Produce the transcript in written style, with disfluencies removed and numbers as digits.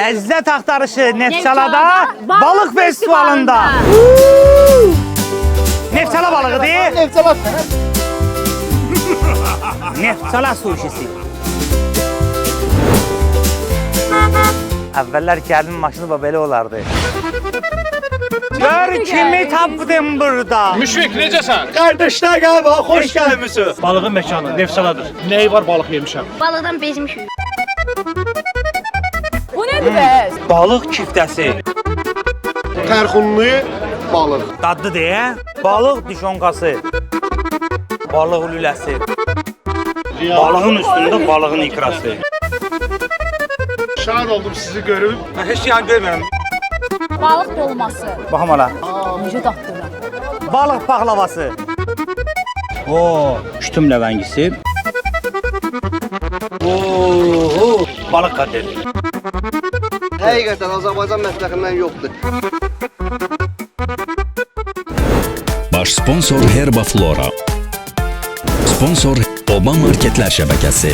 Ləzzət axtarışı Neftçalada balıq festivalında. Neftçala balığıdır. Neftçala. Neftçala suşisi. Əvvəllər gəlin maşını belə olardı. Gör kimi tapdım burada. Müşfik, necəsən? Kardeşler galiba hoş gelmişsiniz. Balığın məkanı, Neftçaladır. Nəyi var balıq yemişəm? Balıqdan bezmişik. Bu nədir bəs? Balıq kiftəsi. Tərxunlu balıq. Dadlı deyə. Balıq dişonkası. Balıq lüləsi. Balığın üstündə balığın ikrası. Şahit oldum sizi görüp. Mən heç yan görmürəm. Balıq dolması. Baxım ola. Necə dadlılar? Balıq paxlavası. Oo, şütüm ləvəngisi. Oo, balıq kaderi. Həqiqətən Azərbaycan mətbəxindən yoxdur. Baş sponsor Herba Flora. Sponsor Oba Marketlər şəbəkəsi.